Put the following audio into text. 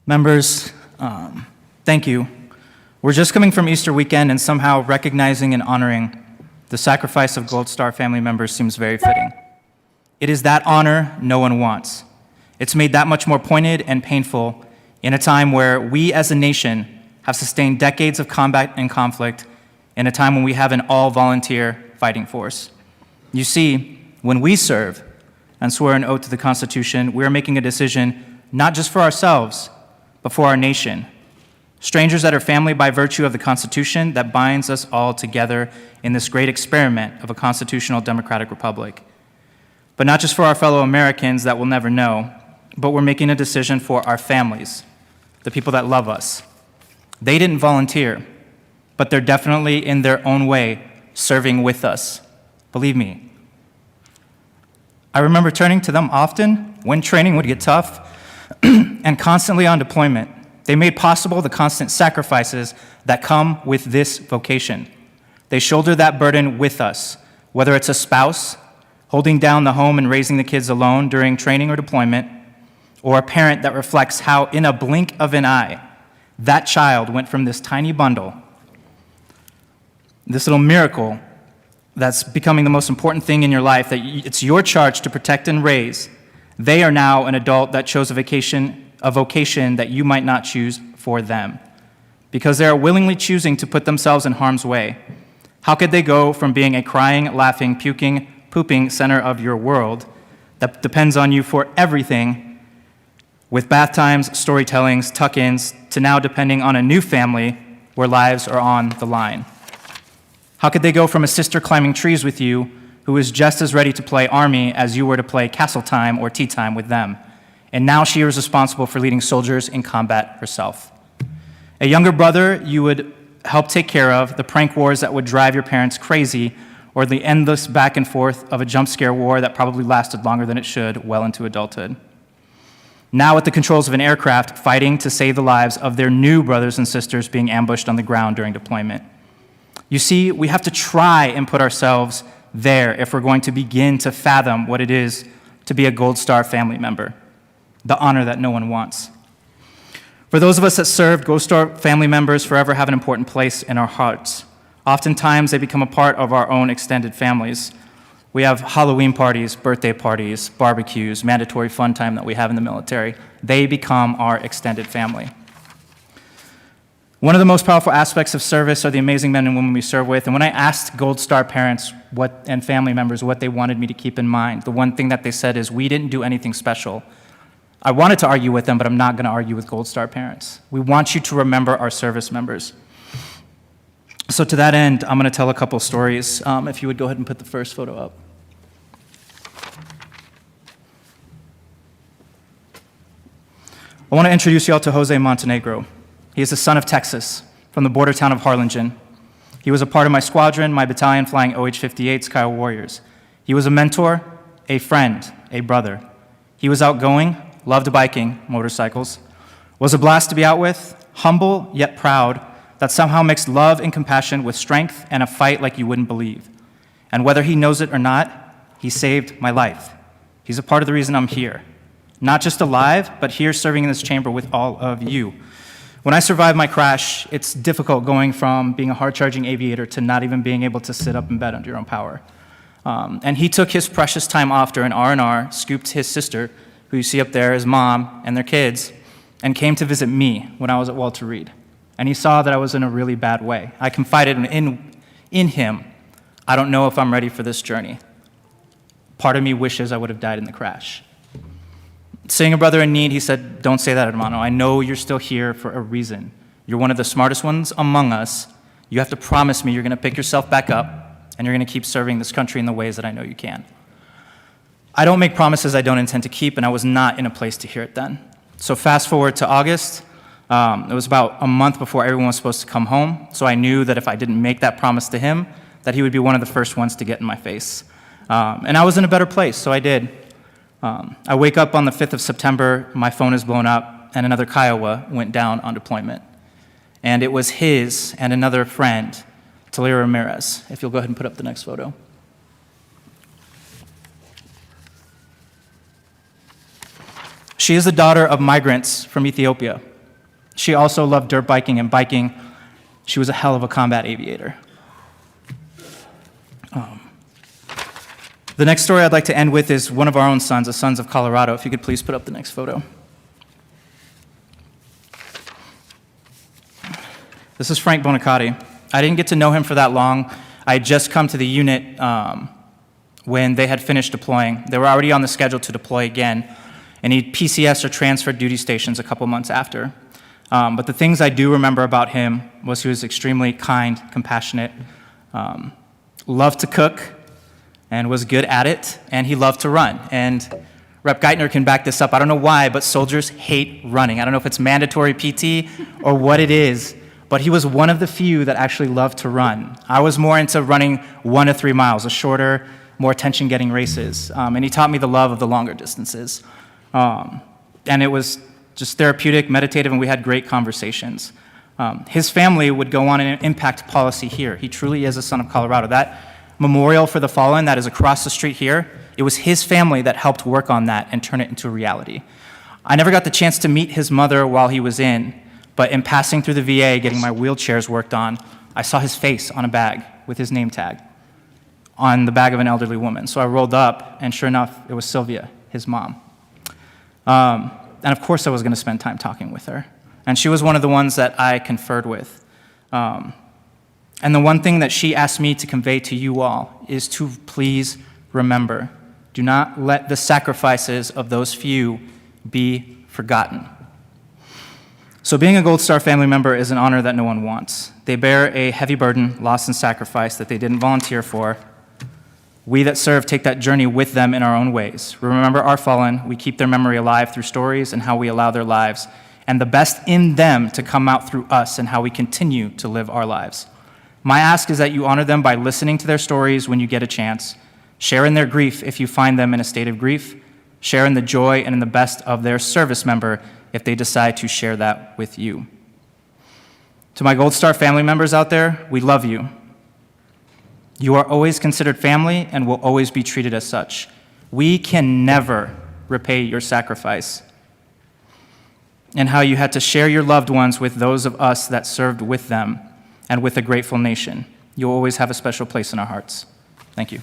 Members, thank you. We're just coming from Easter weekend, and somehow recognizing and honoring the sacrifice of Gold Star family members seems very fitting. It is that honor no one wants. It's made that much more pointed and painful in a time where we as a nation have sustained decades of combat and conflict, in a time when we have an all-volunteer fighting force. You see, when we serve and swear an oath to the Constitution, we are making a decision not just for ourselves, but for our nation. Strangers that are family by virtue of the Constitution that binds us all together in this great experiment of a constitutional democratic republic. But not just for our fellow Americans that we'll never know, but we're making a decision for our families, the people that love us. They didn't volunteer, but they're definitely in their own way serving with us. Believe me. I remember turning to them often when training would get tough and constantly on deployment. They made possible the constant sacrifices that come with this vocation. They shoulder that burden with us, whether it's a spouse holding down the home and raising the kids alone during training or deployment, or a parent that reflects how in a blink of an eye, that child went from this tiny bundle, this little miracle that's becoming the most important thing in your life, that it's your charge to protect and raise. They are now an adult that chose a vocation that you might not choose for them, because they are willingly choosing to put themselves in harm's way. How could they go from being a crying, laughing, puking, pooping center of your world that depends on you for everything, with bath times, storytellings, tuck-ins, to now depending on a new family where lives are on the line? How could they go from a sister climbing trees with you who is just as ready to play Army as you were to play Castle Time or Tea Time with them? And now she is responsible for leading soldiers in combat herself. A younger brother you would help take care of, the prank wars that would drive your parents crazy, or the endless back and forth of a jump scare war that probably lasted longer than it should well into adulthood. Now at the controls of an aircraft, fighting to save the lives of their new brothers and sisters being ambushed on the ground during deployment. You see, we have to try and put ourselves there if we're going to begin to fathom what it is to be a Gold Star family member, the honor that no one wants. For those of us that served, Gold Star family members forever have an important place in our hearts. Oftentimes, they become a part of our own extended families. We have Halloween parties, birthday parties, barbecues, mandatory fun time that we have in the military. They become our extended family. One of the most powerful aspects of service are the amazing men and women we serve with. And when I asked Gold Star parents and family members what they wanted me to keep in mind, the one thing that they said is, we didn't do anything special. I wanted to argue with them, but I'm not going to argue with Gold Star parents. We want you to remember our service members. So to that end, I'm going to tell a couple stories. If you would go ahead and put the first photo up. I want to introduce you all to Jose Montenegro. He is the son of Texas, from the border town of Harlingen. He was a part of my squadron, my battalion flying OH-58's Kiowa Warriors. He was a mentor, a friend, a brother. He was outgoing, loved biking, motorcycles, was a blast to be out with, humble yet proud, that somehow mixed love and compassion with strength and a fight like you wouldn't believe. And whether he knows it or not, he saved my life. He's a part of the reason I'm here. Not just alive, but here serving in this chamber with all of you. When I survived my crash, it's difficult going from being a hard-charging aviator to not even being able to sit up in bed under your own power. And he took his precious time off during R&R, scooped his sister, who you see up there, his mom, and their kids, and came to visit me when I was at Walter Reed. And he saw that I was in a really bad way. I confided in him, I don't know if I'm ready for this journey. Part of me wishes I would have died in the crash. Seeing a brother in need, he said, don't say that, hermano. I know you're still here for a reason. You're one of the smartest ones among us. You have to promise me you're going to pick yourself back up and you're going to keep serving this country in the ways that I know you can. I don't make promises I don't intend to keep, and I was not in a place to hear it then. So fast forward to August. It was about a month before everyone was supposed to come home, so I knew that if I didn't make that promise to him, that he would be one of the first ones to get in my face. And I was in a better place, so I did. I wake up on the 5th of September, my phone is blown up, and another Kiowa went down on deployment. And it was his and another friend, Talia Ramirez. If you'll go ahead and put up the next photo. She is the daughter of migrants from Ethiopia. She also loved dirt biking and biking. She was a hell of a combat aviator. The next story I'd like to end with is one of our own sons, the Sons of Colorado. If you could please put up the next photo. This is Frank Bonicatti. I didn't get to know him for that long. I had just come to the unit when they had finished deploying. They were already on the schedule to deploy again, and he PCS or transferred duty stations a couple months after. But the things I do remember about him was he was extremely kind, compassionate, loved to cook, and was good at it, and he loved to run. And Rep. Geithner can back this up. I don't know why, but soldiers hate running. I don't know if it's mandatory PT or what it is, but he was one of the few that actually loved to run. I was more into running 1 to 3 miles, a shorter, more attention-getting races. And he taught me the love of the longer distances. And it was just therapeutic, meditative, and we had great conversations. His family would go on and impact policy here. He truly is a son of Colorado. That memorial for the fallen that is across the street here, it was his family that helped work on that and turn it into a reality. I never got the chance to meet his mother while he was in, but in passing through the VA, getting my wheelchairs worked on, I saw his face on a bag with his name tag on the bag of an elderly woman. So I rolled up, and sure enough, it was Sylvia, his mom. And of course I was going to spend time talking with her. And she was one of the ones that I conferred with. And the one thing that she asked me to convey to you all is to please remember, do not let the sacrifices of those few be forgotten. So being a Gold Star family member is an honor that no one wants. They bear a heavy burden, loss and sacrifice that they didn't volunteer for. We that serve take that journey with them in our own ways. We remember our fallen, we keep their memory alive through stories and how we allow their lives, and the best in them to come out through us and how we continue to live our lives. My ask is that you honor them by listening to their stories when you get a chance, share in their grief if you find them in a state of grief, share in the joy and in the best of their service member if they decide to share that with you. To my Gold Star family members out there, we love you. You are always considered family and will always be treated as such. We can never repay your sacrifice and how you had to share your loved ones with those of us that served with them and with a grateful nation. You'll always have a special place in our hearts. Thank you.